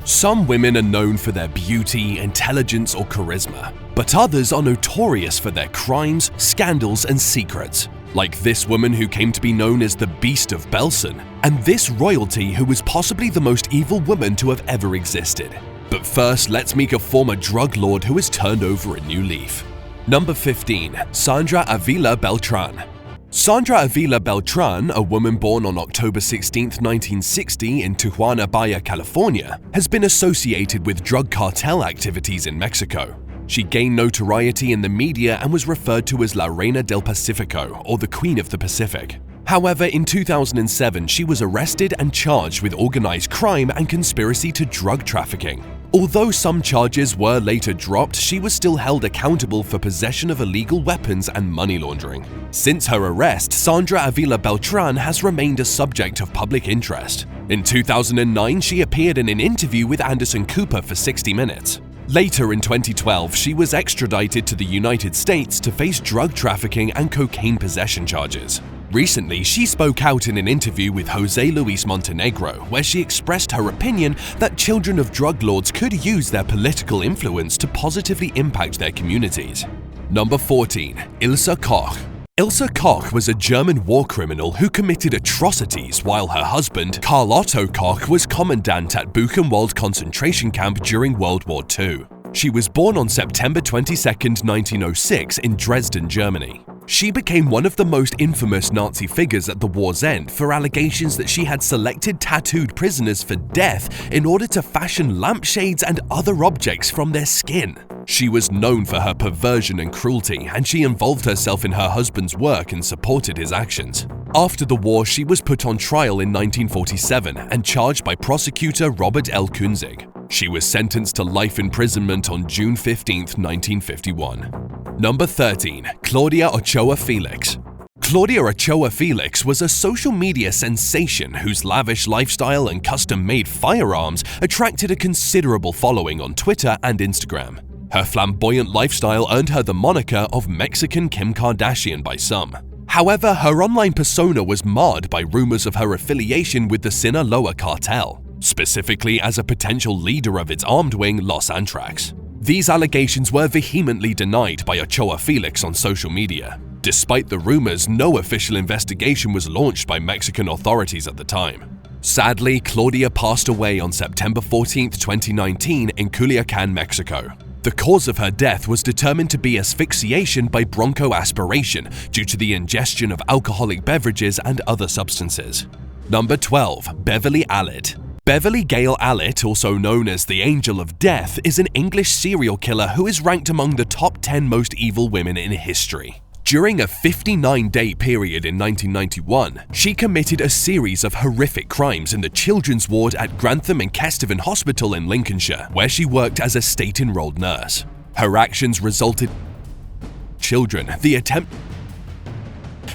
Some women are known for their beauty, intelligence, or charisma, but others are notorious for their crimes, scandals, and secrets. Like this woman who came to be known as the Beast of Belsen, and this royalty who was possibly the most evil woman to have ever existed. But first, let's meet a former drug lord who has turned over a new leaf. Number 15. Sandra Avila Beltran. Sandra Avila Beltran, a woman born on October 16, 1960 in Tijuana, Baja California, has been associated with drug cartel activities in Mexico. She gained notoriety in the media and was referred to as La Reina del Pacifico, or the Queen of the Pacific. However, in 2007, she was arrested and charged with organized crime and conspiracy to drug trafficking. Although some charges were later dropped, she was still held accountable for possession of illegal weapons and money laundering. Since her arrest, Sandra Avila Beltran has remained a subject of public interest. In 2009, she appeared in an interview with Anderson Cooper for 60 Minutes. Later in 2012, she was extradited to the United States to face drug trafficking and cocaine possession charges. Recently, she spoke out in an interview with Jose Luis Montenegro, where she expressed her opinion that children of drug lords could use their political influence to positively impact their communities. Number 14. Ilse Koch. Ilse Koch was a German war criminal who committed atrocities while her husband, Karl Otto Koch, was commandant at Buchenwald concentration camp during World War II. She was born on September 22, 1906 in Dresden, Germany. She became one of the most infamous Nazi figures at the war's end for allegations that she had selected tattooed prisoners for death in order to fashion lampshades and other objects from their skin. She was known for her perversion and cruelty, and she involved herself in her husband's work and supported his actions. After the war, she was put on trial in 1947 and charged by prosecutor Robert L. Kunzig. She was sentenced to life imprisonment on June 15, 1951. Number 13. Claudia Ochoa Felix. Claudia Ochoa Felix was a social media sensation whose lavish lifestyle and custom-made firearms attracted a considerable following on Twitter and Instagram. Her flamboyant lifestyle earned her the moniker of Mexican Kim Kardashian by some. However, her online persona was marred by rumors of her affiliation with the Sinaloa cartel, specifically as a potential leader of its armed wing, Los Antrax. These allegations were vehemently denied by Ochoa Felix on social media. Despite the rumors, no official investigation was launched by Mexican authorities at the time. Sadly, Claudia passed away on September 14, 2019 in Culiacan, Mexico. The cause of her death was determined to be asphyxiation by bronchoaspiration due to the ingestion of alcoholic beverages and other substances. Number 12. Beverly Allitt. Beverly Gale Allitt, also known as the Angel of Death, is an English serial killer who is ranked among the top 10 most evil women in history. During a 59-day period in 1991, she committed a series of horrific crimes in the children's ward at Grantham and Kesteven Hospital in Lincolnshire, where she worked as a state-enrolled nurse. Her actions resulted in children, the attempt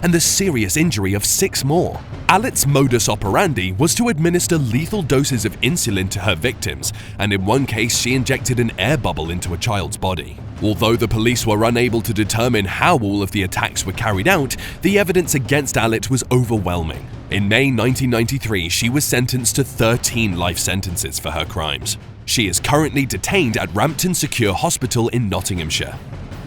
and the serious injury of 6 more. Allitt's modus operandi was to administer lethal doses of insulin to her victims, and in one case she injected an air bubble into a child's body. Although the police were unable to determine how all of the attacks were carried out, the evidence against Allitt was overwhelming. In May 1993, she was sentenced to 13 life sentences for her crimes. She is currently detained at Rampton Secure Hospital in Nottinghamshire.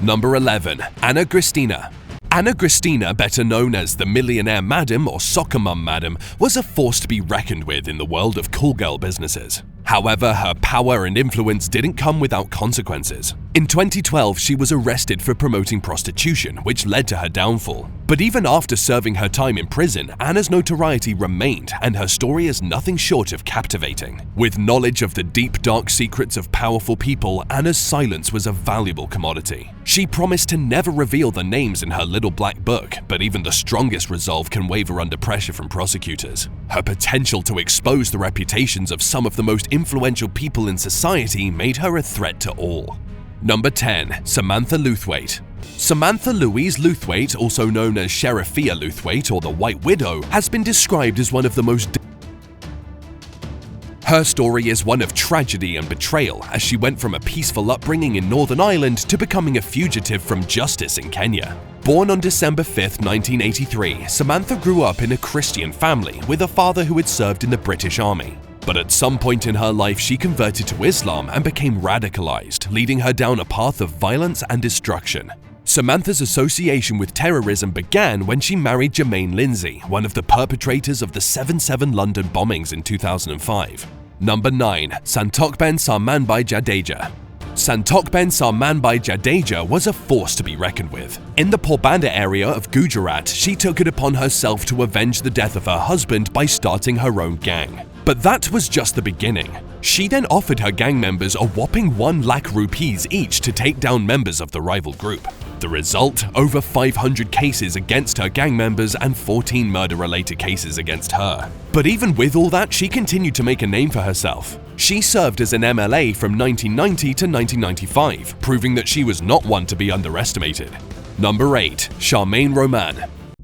Number 11. Anna Christina. Anna Christina, better known as the Millionaire Madam or Soccer Mum Madam, was a force to be reckoned with in the world of cool girl businesses. However, her power and influence didn't come without consequences. In 2012, she was arrested for promoting prostitution, which led to her downfall. But even after serving her time in prison, Anna's notoriety remained, and her story is nothing short of captivating. With knowledge of the deep, dark secrets of powerful people, Anna's silence was a valuable commodity. She promised to never reveal the names in her little black book, but even the strongest resolve can waver under pressure from prosecutors. Her potential to expose the reputations of some of the most influential people in society made her a threat to all. Number 10. Samantha Lewthwaite. Samantha Louise Lewthwaite, also known as Sheriffia Lewthwaite or the White Widow, has been described as one of the most Her story is one of tragedy and betrayal, as she went from a peaceful upbringing in Northern Ireland to becoming a fugitive from justice in Kenya. Born on December 5, 1983, Samantha grew up in a Christian family with a father who had served in the British Army. But at some point in her life, she converted to Islam and became radicalized, leading her down a path of violence and destruction. Samantha's association with terrorism began when she married Jermaine Lindsay, one of the perpetrators of the 7/7 London bombings in 2005. Number 9. Santokben Sarmanbai Jadeja. Santokben Sarmanbai Jadeja was a force to be reckoned with. In the Porbandar area of Gujarat, she took it upon herself to avenge the death of her husband by starting her own gang. But that was just the beginning. She then offered her gang members a whopping 1 lakh rupees each to take down members of the rival group. The result? Over 500 cases against her gang members and 14 murder-related cases against her. But even with all that, she continued to make a name for herself. She served as an MLA from 1990 to 1995, proving that she was not one to be underestimated. Number 8. Charmaine Roman.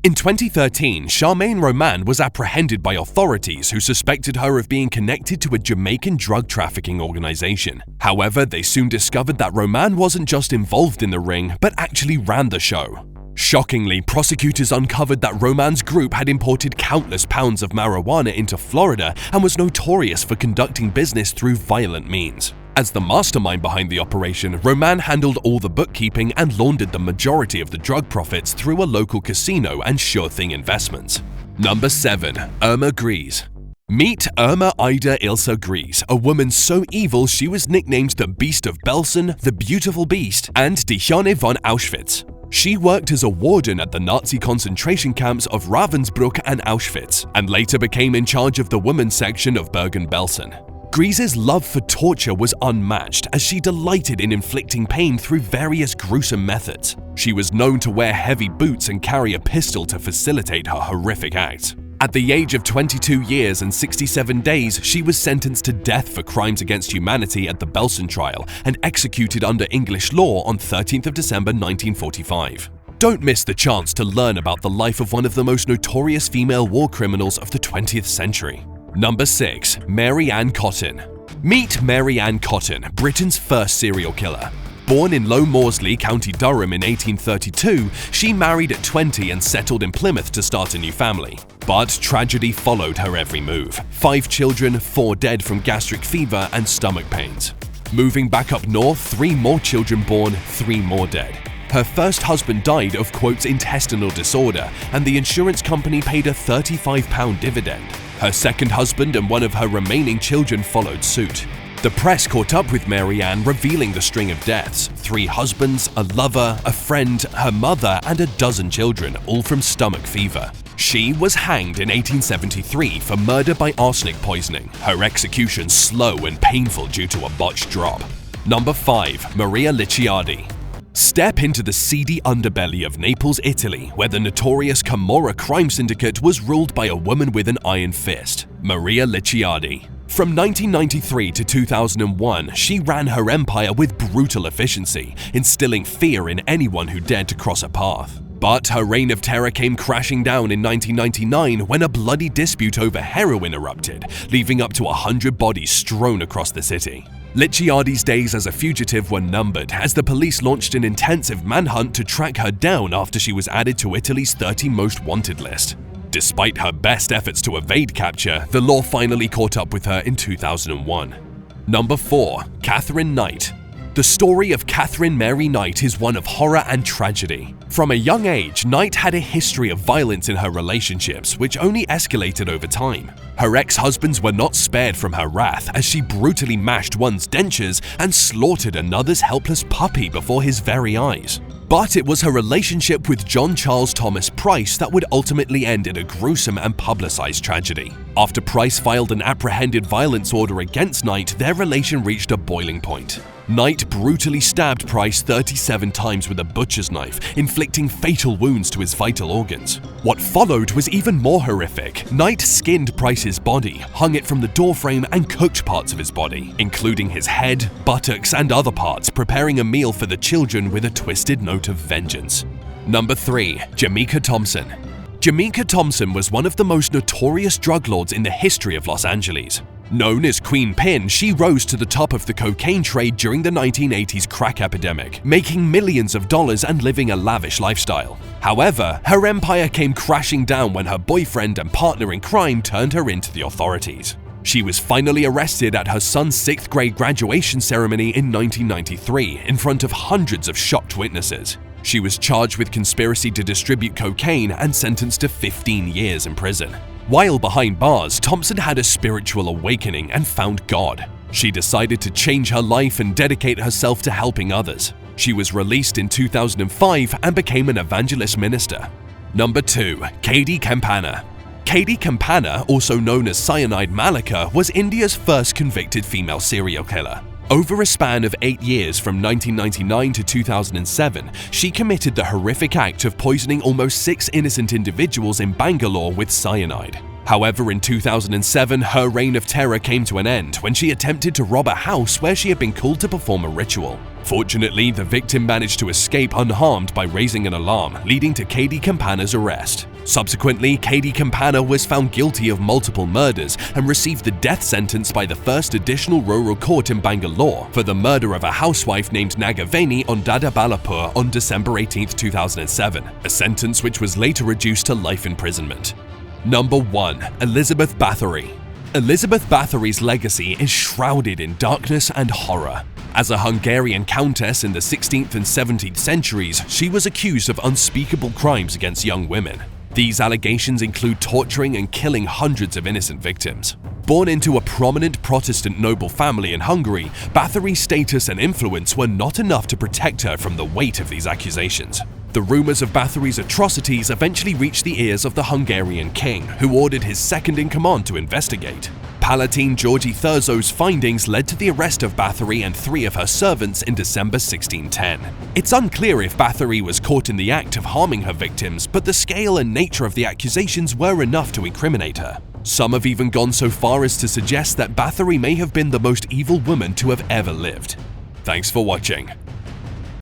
In 2013, Charmaine Roman was apprehended by authorities who suspected her of being connected to a Jamaican drug trafficking organization. However, they soon discovered that Roman wasn't just involved in the ring, but actually ran the show. Shockingly, prosecutors uncovered that Roman's group had imported countless pounds of marijuana into Florida and was notorious for conducting business through violent means. As the mastermind behind the operation, Roman handled all the bookkeeping and laundered the majority of the drug profits through a local casino and Sure Thing investments. Number 7. Irma Gries. Meet Irma Ida Ilse Gries, a woman so evil she was nicknamed the Beast of Belsen, the Beautiful Beast, and Die Honne von Auschwitz. She worked as a warden at the Nazi concentration camps of Ravensbrück and Auschwitz, and later became in charge of the women's section of Bergen-Belsen. Gries's love for torture was unmatched, as she delighted in inflicting pain through various gruesome methods. She was known to wear heavy boots and carry a pistol to facilitate her horrific acts. At the age of 22 years and 67 days, she was sentenced to death for crimes against humanity at the Belsen trial and executed under English law on 13th of December 1945. Don't miss the chance to learn about the life of one of the most notorious female war criminals of the 20th century. Number 6. Mary Ann Cotton. Meet Mary Ann Cotton, Britain's first serial killer. Born in Low Moorsley, County Durham in 1832, she married at 20 and settled in Plymouth to start a new family. But tragedy followed her every move. 5 children, 4 dead from gastric fever and stomach pains. Moving back up north, 3 more children born, 3 more dead. Her first husband died of "intestinal disorder", and the insurance company paid a £35 dividend. Her second husband and one of her remaining children followed suit. The press caught up with Mary Ann, revealing the string of deaths: 3 husbands, a lover, a friend, her mother, and a dozen children, all from stomach fever. She was hanged in 1873 for murder by arsenic poisoning, her execution slow and painful due to a botched drop. Number 5. Maria Licciardi. Step into the seedy underbelly of Naples, Italy, where the notorious Camorra crime syndicate was ruled by a woman with an iron fist, Maria Licciardi. From 1993 to 2001, she ran her empire with brutal efficiency, instilling fear in anyone who dared to cross her path. But her reign of terror came crashing down in 1999 when a bloody dispute over heroin erupted, leaving up to 100 bodies strewn across the city. Licciardi's days as a fugitive were numbered, as the police launched an intensive manhunt to track her down after she was added to Italy's 30 most wanted list. Despite her best efforts to evade capture, the law finally caught up with her in 2001. Number 4. Katherine Knight. The story of Katherine Mary Knight is one of horror and tragedy. From a young age, Knight had a history of violence in her relationships, which only escalated over time. Her ex-husbands were not spared from her wrath, as she brutally mashed one's dentures and slaughtered another's helpless puppy before his very eyes. But it was her relationship with John Charles Thomas Price that would ultimately end in a gruesome and publicized tragedy. After Price filed an apprehended violence order against Knight, their relation reached a boiling point. Knight brutally stabbed Price 37 times with a butcher's knife, inflicting fatal wounds to his vital organs. What followed was even more horrific. Knight skinned Price's body, hung it from the doorframe, and cooked parts of his body, including his head, buttocks, and other parts, preparing a meal for the children with a twisted note of vengeance. Number 3. Jamaica Thompson. Jamaica Thompson was one of the most notorious drug lords in the history of Los Angeles. Known as Queen Pin, she rose to the top of the cocaine trade during the 1980s crack epidemic, making millions of dollars and living a lavish lifestyle. However, her empire came crashing down when her boyfriend and partner in crime turned her into the authorities. She was finally arrested at her son's 6th grade graduation ceremony in 1993 in front of hundreds of shocked witnesses. She was charged with conspiracy to distribute cocaine and sentenced to 15 years in prison. While behind bars, Thompson had a spiritual awakening and found God. She decided to change her life and dedicate herself to helping others. She was released in 2005 and became an evangelist minister. Number 2. K.D. Kempana. K.D. Kempana, also known as Cyanide Malika, was India's first convicted female serial killer. Over a span of 8 years from 1999 to 2007, she committed the horrific act of poisoning almost 6 innocent individuals in Bangalore with cyanide. However, in 2007, her reign of terror came to an end when she attempted to rob a house where she had been called to perform a ritual. Fortunately, the victim managed to escape unharmed by raising an alarm, leading to K.D. Kempana's arrest. Subsequently, K.D. Kempana was found guilty of multiple murders and received the death sentence by the First Additional Rural Court in Bangalore for the murder of a housewife named Nagaveni on Dada Balapur on December 18, 2007, a sentence which was later reduced to life imprisonment. Number 1. Elizabeth Bathory. Elizabeth Bathory's legacy is shrouded in darkness and horror. As a Hungarian countess in the 16th and 17th centuries, she was accused of unspeakable crimes against young women. These allegations include torturing and killing hundreds of innocent victims. Born into a prominent Protestant noble family in Hungary, Bathory's status and influence were not enough to protect her from the weight of these accusations. The rumors of Bathory's atrocities eventually reached the ears of the Hungarian king, who ordered his second-in-command to investigate. Palatine Georgi Thurzo's findings led to the arrest of Bathory and 3 of her servants in December 1610. It's unclear if Bathory was caught in the act of harming her victims, but the scale and nature of the accusations were enough to incriminate her. Some have even gone so far as to suggest that Bathory may have been the most evil woman to have ever lived. Thanks for watching.